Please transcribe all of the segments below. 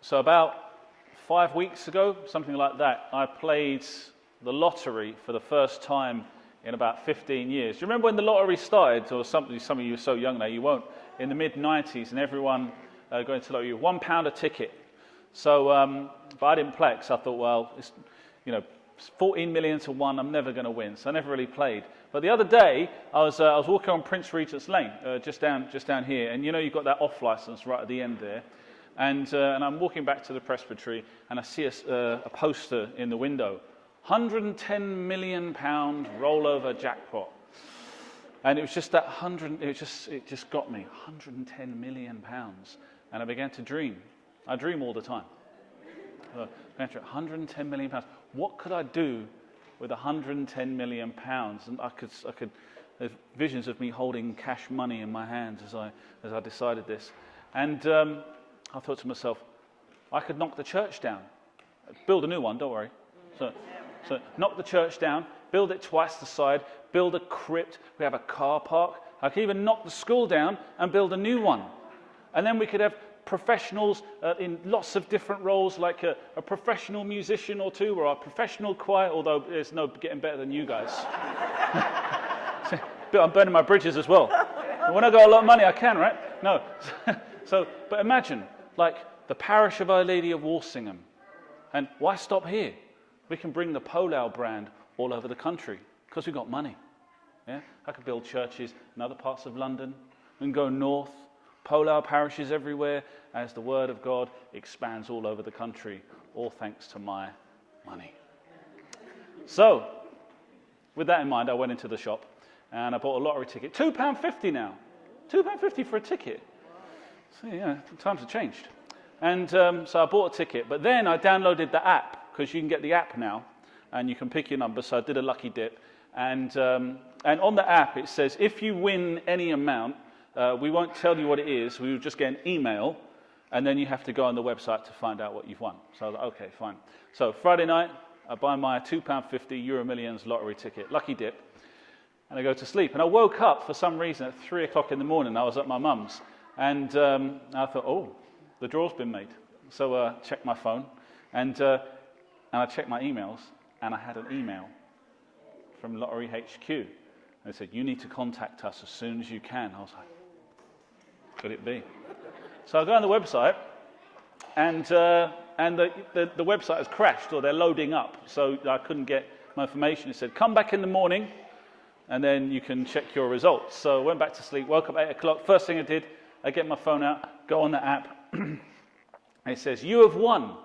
So about 5 weeks ago, something like that, I played the lottery for the first time in about 15 years. Do you remember when the lottery started? Or some of you are so young now, you won't. In the mid-90s, and everyone going to lottery, £1 a ticket. So, but I didn't play it, because I thought, well, it's, 14 million to 1, I'm never going to win. So I never really played. But the other day, I was walking on Prince Regent's Lane, just down here, and you've got that off license right at the end there. And I'm walking back to the presbytery, and I see a poster in the window. £110 million rollover jackpot. And it was just that it just got me, £110 million. And I began to dream. I dream all the time. £110 million. What could I do with £110 million? And I could there's visions of me holding cash money in my hands as I decided this. And I thought to myself, I could knock the church down. Build a new one, don't worry. So knock the church down, build it twice the size, build a crypt, we have a car park. I could even knock the school down and build a new one. And then we could have professionals in lots of different roles, like a professional musician or two, or a professional choir, although there's no getting better than you guys. I'm burning my bridges as well. When I got a lot of money, I can, right? No. But imagine, like the parish of Our Lady of Walsingham. And why stop here? We can bring the Polau brand all over the country because we've got money. Yeah? I could build churches in other parts of London. We can go north, Polau parishes everywhere, as the word of God expands all over the country, all thanks to my money. So, with that in mind, I went into the shop and I bought a lottery ticket. £2.50 now. £2.50 for a ticket. So, yeah, times have changed. And so I bought a ticket, but then I downloaded the app, because you can get the app now, and you can pick your number. So I did a lucky dip, and on the app it says, if you win any amount, we won't tell you what it is, we will just get an email, and then you have to go on the website to find out what you've won. So I was like, okay, fine. So Friday night, I buy my £2.50 Euro Millions lottery ticket, lucky dip, and I go to sleep. And I woke up for some reason at 3 o'clock in the morning. I was at my mum's, and I thought, oh, the draw's been made. So I checked my phone, and I checked my emails, and I had an email from Lottery HQ. And they said, you need to contact us as soon as you can. I was like, could it be? So I go on the website, and the website has crashed, or they're loading up, so I couldn't get my information. It said, come back in the morning, and then you can check your results. So I went back to sleep, woke up at 8 o'clock. First thing I did, I get my phone out, go on the app, and it says, you have won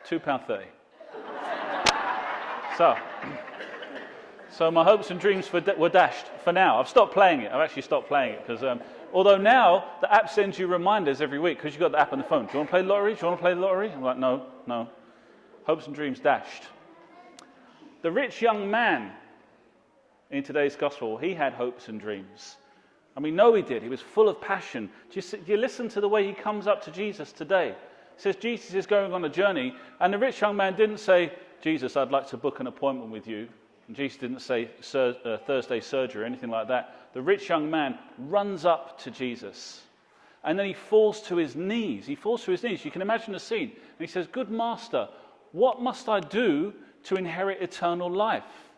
£2.30. So my hopes and dreams were dashed for now. I've stopped playing it. I've actually stopped playing it because although now the app sends you reminders every week because you've got the app on the phone. Do you want to play the lottery? Do you want to play the lottery? I'm like, no. Hopes and dreams dashed. The rich young man in today's gospel, he had hopes and dreams. And we know he did. He was full of passion. Do you listen to the way he comes up to Jesus today? It says Jesus is going on a journey, and the rich young man didn't say, Jesus, I'd like to book an appointment with you. And Jesus didn't say Thursday surgery or anything like that. The rich young man runs up to Jesus, and then he falls to his knees. You can imagine the scene. And he says, good master, what must I do to inherit eternal life?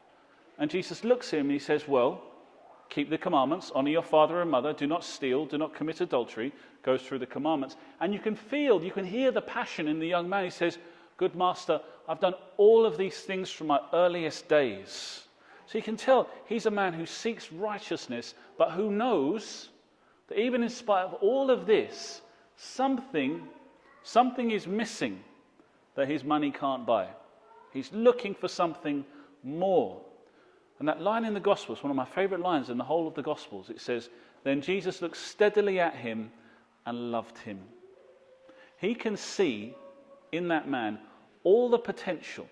And Jesus looks at him and he says, well, keep the commandments, honor your father and mother, do not steal, do not commit adultery, goes through the commandments. And you can hear the passion in the young man. He says, good master, I've done all of these things from my earliest days. So you can tell he's a man who seeks righteousness, but who knows that even in spite of all of this, something is missing that his money can't buy. He's looking for something more. And that line in the Gospels, one of my favorite lines in the whole of the Gospels, it says, then Jesus looked steadily at him and loved him. He can see in that man all the potential.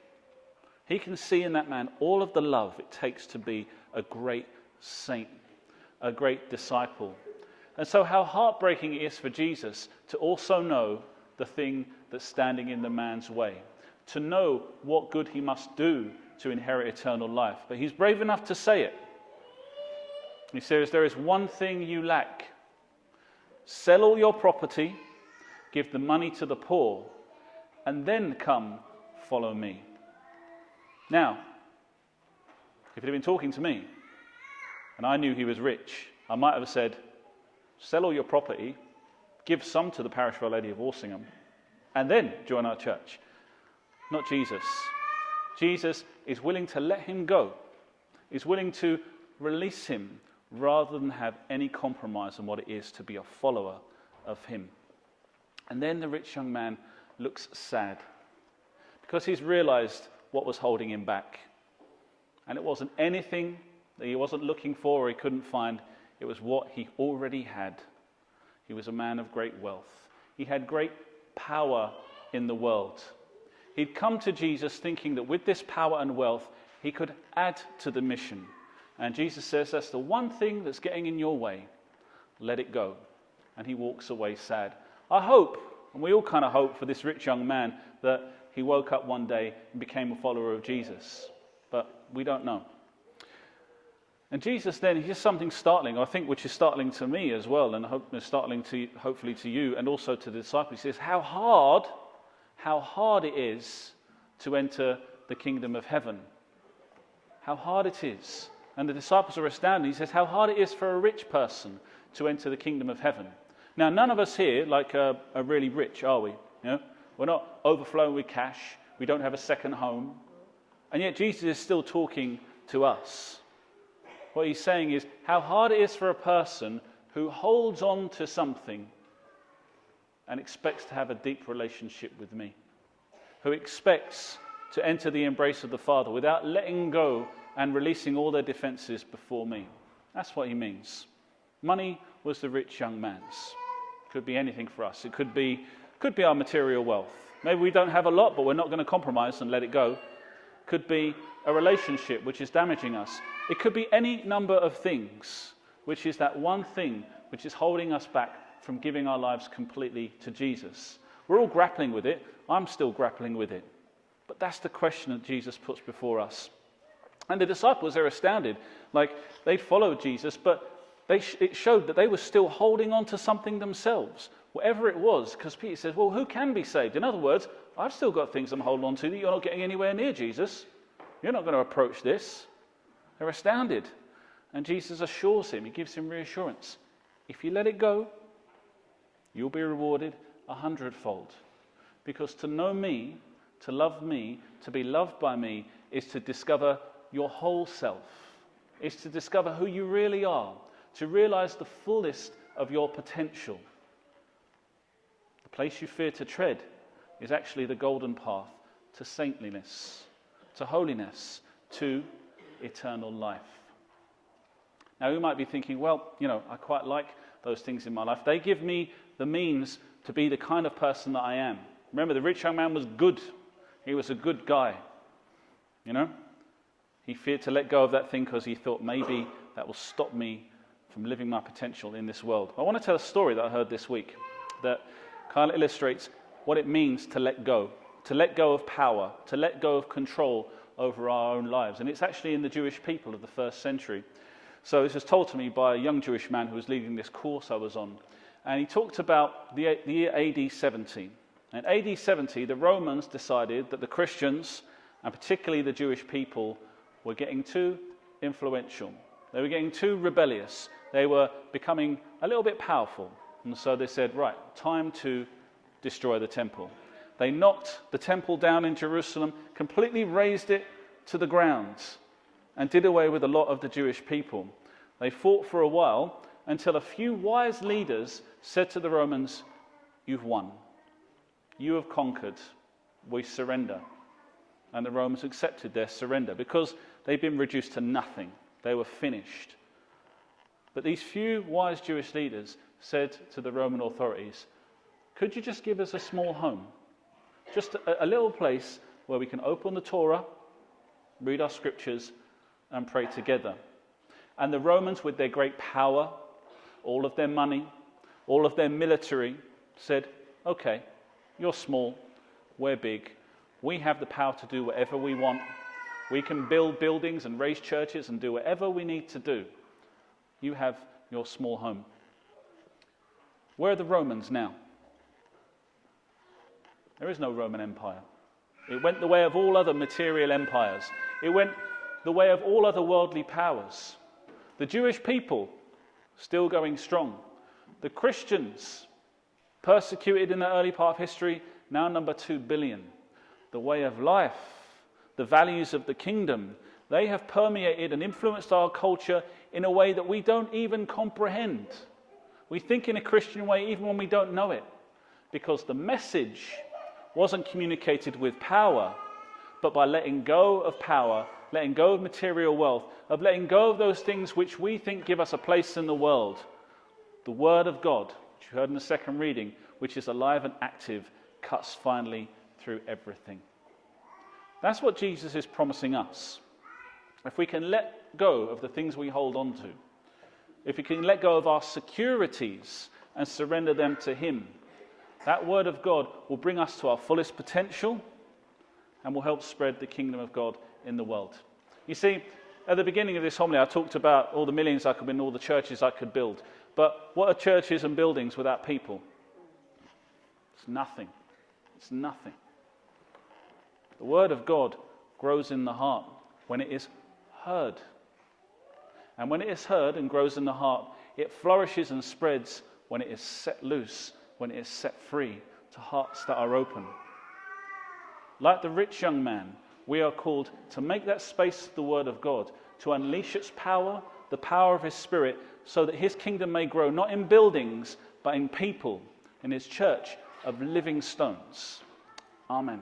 He can see in that man all of the love it takes to be a great saint, a great disciple. And so how heartbreaking it is for Jesus to also know the thing that's standing in the man's way, to know what good he must do to inherit eternal life. But he's brave enough to say it. He says, there is one thing you lack. Sell all your property, give the money to the poor, and then come follow me. Now, if he'd been talking to me, and I knew he was rich, I might have said, sell all your property, give some to the parish of Our Lady of Walsingham, and then join our church. Not Jesus. Jesus is willing to let him go, is willing to release him rather than have any compromise on what it is to be a follower of him. And then the rich young man looks sad because he's realized what was holding him back. And it wasn't anything that he wasn't looking for or he couldn't find. It was what he already had. He was a man of great wealth. He had great power in the world. He'd come to Jesus thinking that with this power and wealth, he could add to the mission. And Jesus says, that's the one thing that's getting in your way. Let it go. And he walks away sad. I hope, and we all kind of hope for this rich young man, that he woke up one day and became a follower of Jesus. But we don't know. And Jesus then, he says something startling, I think, which is startling to me as well, and startling to hopefully to you and also to the disciples. He says, how hard it is to enter the kingdom of heaven. How hard it is. And the disciples are astounded. He says, how hard it is for a rich person to enter the kingdom of heaven. Now, none of us here are really rich, are we? You know? We're not overflowing with cash. We don't have a second home. And yet Jesus is still talking to us. What he's saying is how hard it is for a person who holds on to something and expects to have a deep relationship with me, who expects to enter the embrace of the Father without letting go and releasing all their defenses before me. That's what he means. Money was the rich young man's. Could be anything for us. It could be our material wealth. Maybe we don't have a lot, but we're not going to compromise and let it go. Could be a relationship which is damaging us. It could be any number of things, which is that one thing which is holding us back from giving our lives completely to Jesus. We're all grappling with it. I'm still grappling with it. But that's the question that Jesus puts before us. And the disciples, they're astounded. They followed Jesus, but it showed that they were still holding on to something themselves, whatever it was, because Peter says, well, who can be saved? In other words, I've still got things I'm holding on to that you're not getting anywhere near, Jesus. You're not going to approach this. They're astounded. And Jesus assures him, he gives him reassurance. If you let it go, you'll be rewarded 100-fold. Because to know me, to love me, to be loved by me, is to discover your whole self. Is to discover who you really are. To realize the fullest of your potential. The place you fear to tread is actually the golden path to saintliness, to holiness, to eternal life. Now, you might be thinking, well, I quite like those things in my life. They give me the means to be the kind of person that I am. Remember, the rich young man was good. He was a good guy. He feared to let go of that thing because he thought maybe that will stop me from living my potential in this world. I want to tell a story that I heard this week that kind of illustrates what it means to let go of power, to let go of control over our own lives. And it's actually in the Jewish people of the first century. So this was told to me by a young Jewish man who was leading this course I was on. And he talked about the year AD 70. And AD 70, the Romans decided that the Christians, and particularly the Jewish people, were getting too influential. They were getting too rebellious. They were becoming a little bit powerful. And so they said, right, time to destroy the temple. They knocked the temple down in Jerusalem, completely razed it to the ground, and did away with a lot of the Jewish people. They fought for a while until a few wise leaders said to the Romans, you've won. You have conquered. We surrender. And the Romans accepted their surrender because they'd been reduced to nothing. They were finished. But these few wise Jewish leaders said to the Roman authorities, could you just give us a small home? Just a little place where we can open the Torah, read our scriptures, and pray together. And the Romans, with their great power, all of their money, all of their military, said, okay, you're small, we're big. We have the power to do whatever we want. We can build buildings and raise churches and do whatever we need to do. You have your small home. Where are the Romans now? There is no Roman Empire. It went the way of all other material empires. It went the way of all other worldly powers. The Jewish people, still going strong. The Christians, persecuted in the early part of history, now number 2 billion. The way of life, the values of the kingdom, they have permeated and influenced our culture in a way that we don't even comprehend. We think in a Christian way even when we don't know it, because the message wasn't communicated with power, but by letting go of power, letting go of material wealth, of letting go of those things which we think give us a place in the world. The Word of God, which you heard in the second reading, which is alive and active, cuts finally through everything. That's what Jesus is promising us. If we can let go of the things we hold on to, if we can let go of our securities and surrender them to Him, that Word of God will bring us to our fullest potential and will help spread the kingdom of God in the world. You see, at the beginning of this homily, I talked about all the millions I could win, all the churches I could build. But what are churches and buildings without people? It's nothing. It's nothing. The Word of God grows in the heart when it is heard. And when it is heard and grows in the heart, it flourishes and spreads when it is set loose, when it is set free to hearts that are open. Like the rich young man, we are called to make that space of the Word of God, to unleash its power, the power of His Spirit, so that His kingdom may grow, not in buildings, but in people, in His church of living stones. Amen.